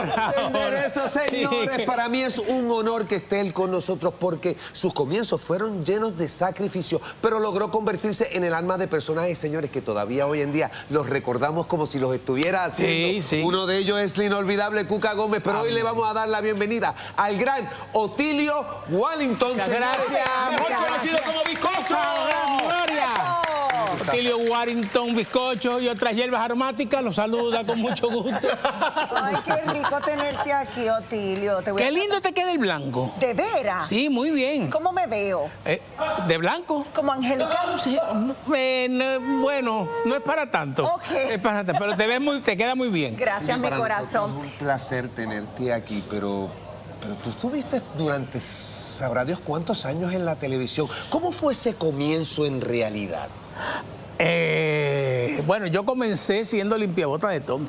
entender eso, señores. Para mí es un honor que esté él con nosotros porque sus comienzos fueron llenos de sacrificio, pero logró convertirse en el alma de personajes, señores, que todavía hoy en día los recordamos como si los estuviera haciendo. Sí. Uno de ellos es la inolvidable Cuca Gómez, pero hoy le vamos a dar la bienvenida al gran Otilio Wallington. Gracias. Muy conocido como Bizcocho. Gloria. Otilio Warrington, bizcocho y otras hierbas aromáticas, los saluda con mucho gusto. Ay, qué rico tenerte aquí, Otilio. Qué lindo te queda el blanco. ¿De veras? Sí, muy bien. ¿Cómo me veo? ¿De blanco? ¿Como angelical? Sí, bueno, no es para tanto. Ok. Es para tanto, pero te queda muy bien. Gracias, mi corazón. Es un placer tenerte aquí, pero tú estuviste durante, sabrá Dios cuántos años en la televisión. ¿Cómo fue ese comienzo en realidad? Bueno, yo comencé siendo limpiabota de Tommy.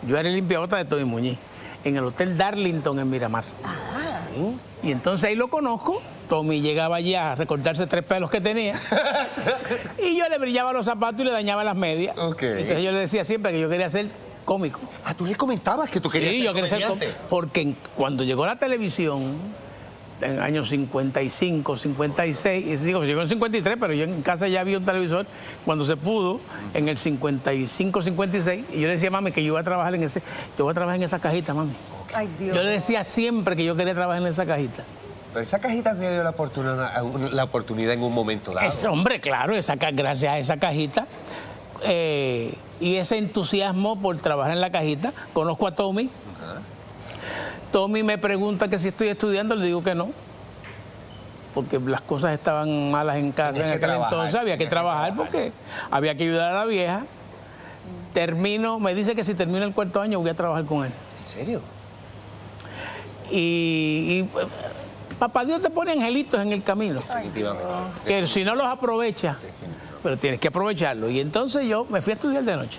Yo era el limpiabota de Tommy Muñiz, en el Hotel Darlington en Miramar. Y entonces ahí lo conozco. Tommy llegaba allí a recortarse 3 pelos que tenía. Y yo le brillaba los zapatos y le dañaba las medias. Entonces yo le decía siempre que yo quería ser cómico. Ah, tú le comentabas que tú querías ser comediante. Porque cuando llegó la televisión, en años 55, 56, y digo, llegó en 53, pero yo en casa ya había un televisor cuando se pudo, en el 55, 56, y yo le decía a mami que yo iba a trabajar en esa cajita, mami. Ay, Dios. Yo le decía siempre que yo quería trabajar en esa cajita. Pero esa cajita te dio la oportunidad en un momento dado. Hombre, claro, gracias a esa cajita y ese entusiasmo por trabajar en la cajita, conozco a Tommy. Tommy me pregunta que si estoy estudiando, le digo que no, porque las cosas estaban malas en casa en aquel entonces, había que trabajar porque había que ayudar a la vieja. Me dice que si termino el 4º año voy a trabajar con él. ¿En serio? Y papá Dios te pone angelitos en el camino, que si no los aprovecha, pero tienes que aprovecharlo. Y entonces yo me fui a estudiar de noche.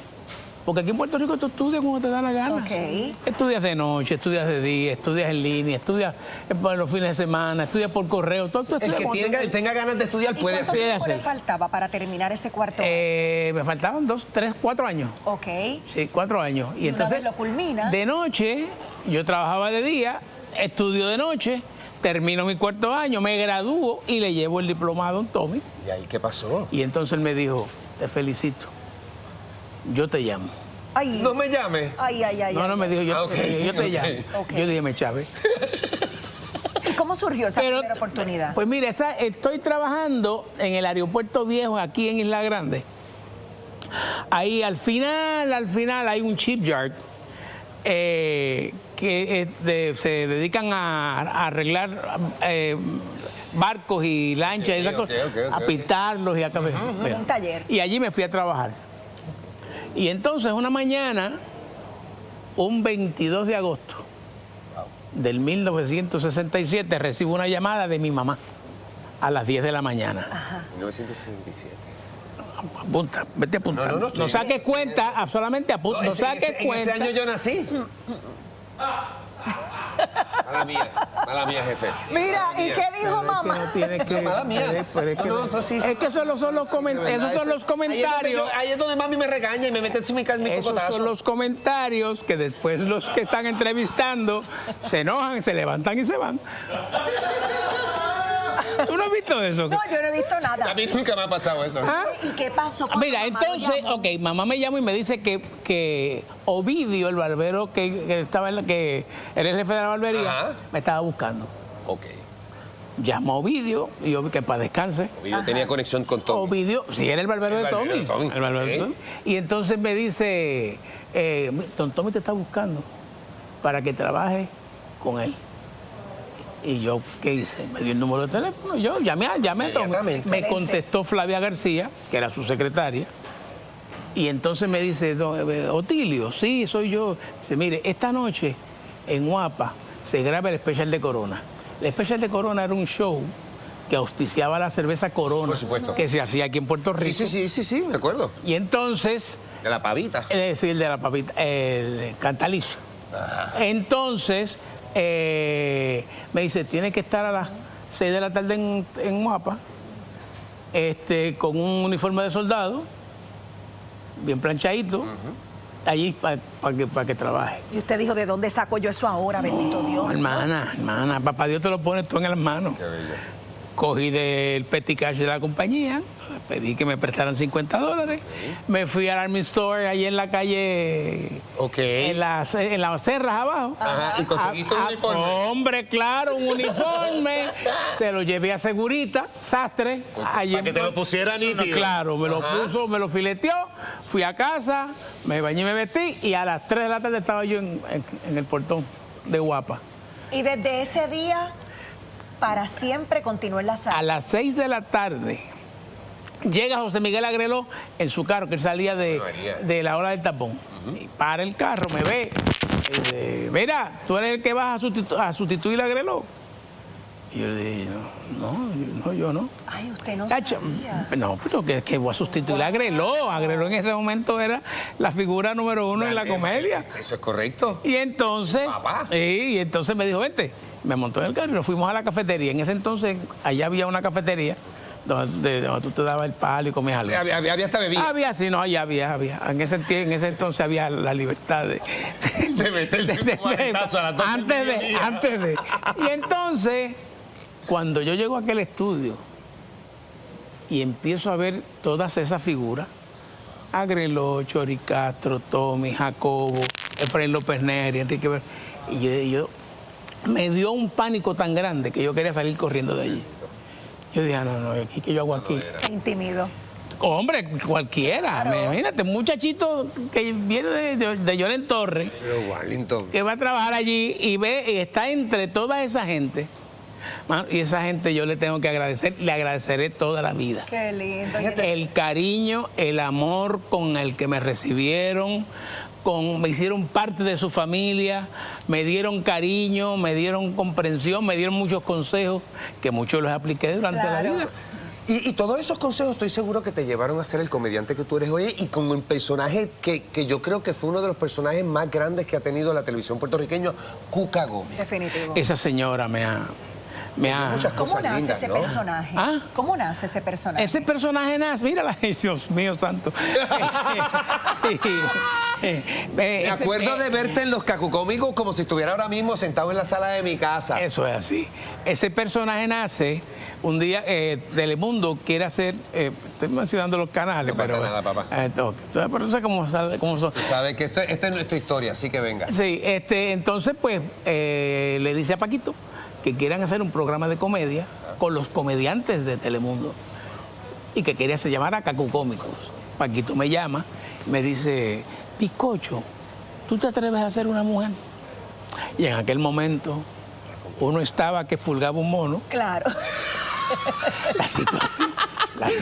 Porque aquí en Puerto Rico tú estudias como te da la gana. Estudias de noche, estudias de día, estudias en línea, estudias los fines de semana, estudias por correo. Todo el que tenga ganas de estudiar puede hacer. ¿Cuánto tiempo le faltaba para terminar ese 4º año? Me faltaban 2, 3, 4 años. Sí, 4 años. Y entonces, lo culmina. De noche, yo trabajaba de día, estudio de noche, termino mi 4º año, me gradúo y le llevo el diploma a don Tommy. ¿Y ahí qué pasó? Y entonces él me dijo, te felicito. Yo te llamo. Ay. No me llames. No, me dijo, yo te llamo. Yo dije, me chave. ¿Y cómo surgió esa primera oportunidad? Pues mira, estoy trabajando en el aeropuerto viejo aquí en Isla Grande. Ahí al final hay un shipyard que se dedican a arreglar barcos y lanchas y esas cosas, a pintarlos y a un taller. Y allí me fui a trabajar. Y entonces una mañana, un 22 de agosto del 1967, recibo una llamada de mi mamá a las 10 de la mañana. 1967. Apunta, vete apuntando. No saques cuenta, solamente apunta. No saques cuenta. En ese año yo nací. Mala mía, jefe. Mira, ¿y qué dijo mamá? Mala mía. Es que esos son los comentarios. Ahí es donde mami me regaña y me mete mi cocotazo. Esos son los comentarios que después los que están entrevistando se enojan, se levantan y se van. ¿Tú no has visto eso? No, yo no he visto nada. A mí nunca me ha pasado eso. ¿Y qué pasó? Mira, entonces, mamá me llama y me dice que Ovidio, el barbero que era el jefe de la barbería, me estaba buscando. Llamo a Ovidio y yo que para descanse. Ovidio tenía conexión con Tommy. Ovidio, sí, era el barbero de Tommy. El barbero de Tommy. Y entonces me dice, don Tommy te está buscando para que trabaje con él. Y yo, ¿qué hice? Me dio el número de teléfono. Yo llamé a Tommy. Me contestó Flavia García, que era su secretaria. Y entonces me dice, Otilio, sí, soy yo. Dice, mire, esta noche en Guapa se graba el especial de Corona. El especial de Corona era un show que auspiciaba la cerveza Corona. Por supuesto. Que se hacía aquí en Puerto Rico. Sí, me acuerdo. Y entonces... De la pavita. Sí, el de la pavita, el Cantalicio. Entonces... me dice, tiene que estar a las 6 de la tarde en Guapa, con un uniforme de soldado, bien planchadito, allí para que trabaje. Y usted dijo, ¿de dónde saco yo eso ahora, bendito Dios? Hermana, papá Dios te lo pone todo en las manos. Qué bello. Cogí del petty cash de la compañía, pedí que me prestaran $50. Me fui al Army Store allí en la calle, en las cerras abajo. Ajá, ¿y conseguiste un uniforme? Hombre, claro, un uniforme. Se lo llevé a Segurita, sastre. Para que te lo pusiera nítido. Claro, me lo puso, me lo fileteó. Fui a casa, me bañé y me vestí. Y a las 3 de la tarde estaba yo en el portón de Guapa. Y desde ese día, para siempre continuó en la sala. A las 6 de la tarde llega José Miguel Agreló en su carro, que él salía de la hora del tapón. Y para el carro, me ve. Y dice, mira, tú eres el que vas a sustituir a Agreló. Y yo le dije, no, yo no. Ay, usted no sabía. No, pero que voy a sustituir a Agreló. Agreló en ese momento era la figura número 1 en la comedia. Eso es correcto. Y entonces, y entonces me dijo, vente. Me montó en el carro y nos fuimos a la cafetería. En ese entonces, allá había una cafetería donde tú te dabas el palo y comías algo. Había hasta bebida. Había, sí, no, allá había. En ese entonces había la libertad de meterse un manetazo a la toca. Antes de. Y entonces, cuando yo llego a aquel estudio y empiezo a ver todas esas figuras, Agreló, Chori Castro, Tommy, Jacobo, Efraín López Neri, Enrique, y yo me dio un pánico tan grande que yo quería salir corriendo de allí. Yo dije, no, ¿qué yo hago aquí? Se intimidó. Hombre, cualquiera. Claro. Imagínate, un muchachito que viene de Lloren Torres, que va a trabajar allí y ve y está entre toda esa gente. Y esa gente yo le tengo que agradecer, le agradeceré toda la vida. Qué lindo. El cariño, el amor con el que me recibieron, me hicieron parte de su familia, me dieron cariño, me dieron comprensión, me dieron muchos consejos que muchos los apliqué durante la vida. Y todos esos consejos estoy seguro que te llevaron a ser el comediante que tú eres hoy y con un personaje que yo creo que fue uno de los personajes más grandes que ha tenido la televisión puertorriqueña, Cuca Gómez. Definitivo. Esa señora me ha... ¿Cómo nace ese personaje? ¿Ah? ¿Cómo nace ese personaje? Ese personaje nace, mírala, Dios mío santo. Me acuerdo de verte en los cacucómicos como si estuviera ahora mismo sentado en la sala de mi casa. Eso es así. Ese personaje nace un día, Telemundo quiere hacer, estoy mencionando los canales, no pasa nada, papá. Pero no sé cómo son. Tú sabes que esta es nuestra historia, así que venga. Sí, entonces pues le dice a Paquito que quieran hacer un programa de comedia con los comediantes de Telemundo y que quería se llamara Cacucómicos. Paquito me llama, me dice, Bizcocho, ¿tú te atreves a ser una mujer? Y en aquel momento uno estaba que expulgaba un mono. Claro. La situación.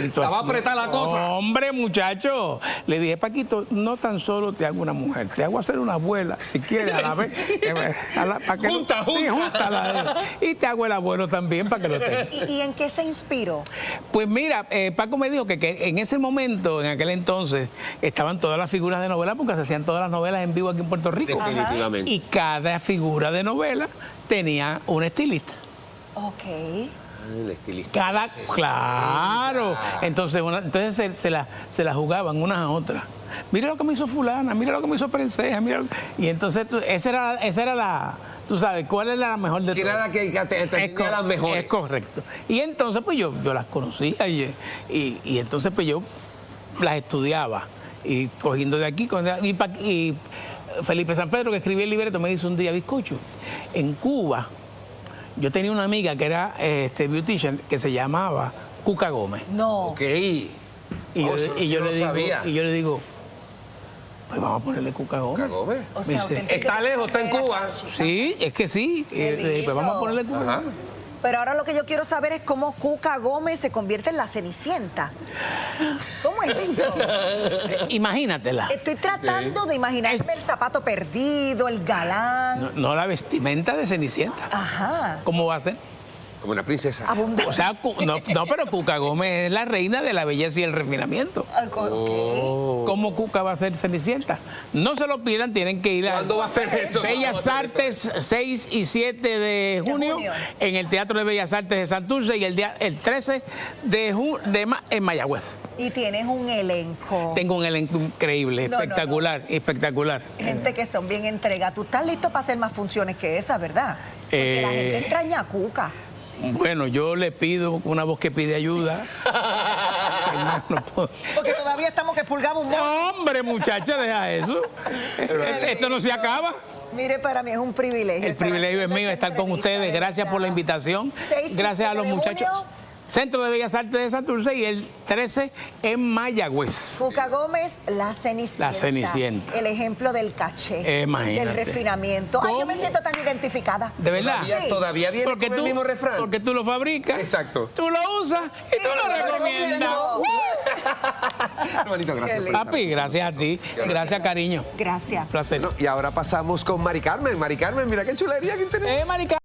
Estaba apretada la cosa. Hombre, muchacho. Le dije, Paquito, no tan solo te hago una mujer, te hago hacer una abuela, si quieres, a la vez. Junta. Sí, junta. Y te hago el abuelo también para que lo tengas. ¿Y en qué se inspiró? Pues mira, Paco me dijo que en ese momento, en aquel entonces, estaban todas las figuras de novela porque se hacían todas las novelas en vivo aquí en Puerto Rico. Definitivamente. Y cada figura de novela tenía un estilista. Ok. El estilista. Claro. Entonces se la jugaban unas a otras. Mira lo que me hizo fulana, mira lo que me hizo Prenseja, y entonces esa era la, tú sabes, ¿cuál es la mejor de todas? Era la que tenía las mejores. Es correcto. Y entonces pues yo las conocía y entonces pues yo las estudiaba y cogiendo de aquí y Felipe San Pedro, que escribía el libreto, me dice un día, Bizcocho, en Cuba yo tenía una amiga que era beautician que se llamaba Cuca Gómez. No. Ok. Y yo le digo, pues vamos a ponerle Cuca Gómez. ¿Cuca Gómez? O sea, está lejos, está en Cuba. Sí, es que sí. Pues vamos a ponerle Cuca Gómez. Pero ahora lo que yo quiero saber es cómo Cuca Gómez se convierte en la Cenicienta. ¿Cómo es esto? Imagínatela. Estoy tratando de imaginarme el zapato perdido, el galán. No la vestimenta de Cenicienta. Ajá. ¿Cómo va a ser? Como una princesa. Abundante. O sea, no, pero Cuca Gómez es la reina de la belleza y el refinamiento. Ok. ¿Cómo Cuca va a ser Cenicienta? No se lo pidan, tienen que ir a ¿Cuándo va a ser eso? Bellas Artes 6 y 7 de junio en el Teatro de Bellas Artes de Santurce y el 13 en Mayagüez. Y tienes un elenco. Tengo un elenco increíble, espectacular, espectacular. Gente que son bien entregados. ¿Tú estás listo para hacer más funciones que esa, verdad? Porque la gente extraña a Cuca. Bueno, yo le pido una voz que pide ayuda. Porque todavía estamos que pulgamos un montón. Hombre, muchacha, deja eso. Esto no se acaba. Mire, para mí es un privilegio. El privilegio es mío estar con ustedes. Gracias por la invitación. Gracias a los muchachos. Centro de Bellas Artes de Santurce y el 13 en Mayagüez. Cuca Gómez, la Cenicienta. La Cenicienta. El ejemplo del caché. Imagínate. Del refinamiento. Ay, yo me siento tan identificada. ¿De verdad? Todavía viene porque con el mismo refrán. Porque tú lo fabricas. Exacto. Tú lo usas y tú lo recomiendas. Hermanito, gracias. Papi, gracias a ti. Gracias, cariño. Gracias. Placer. Y ahora pasamos con Mari Carmen. Mari Carmen, mira qué chulería que tenemos. Mari Carmen.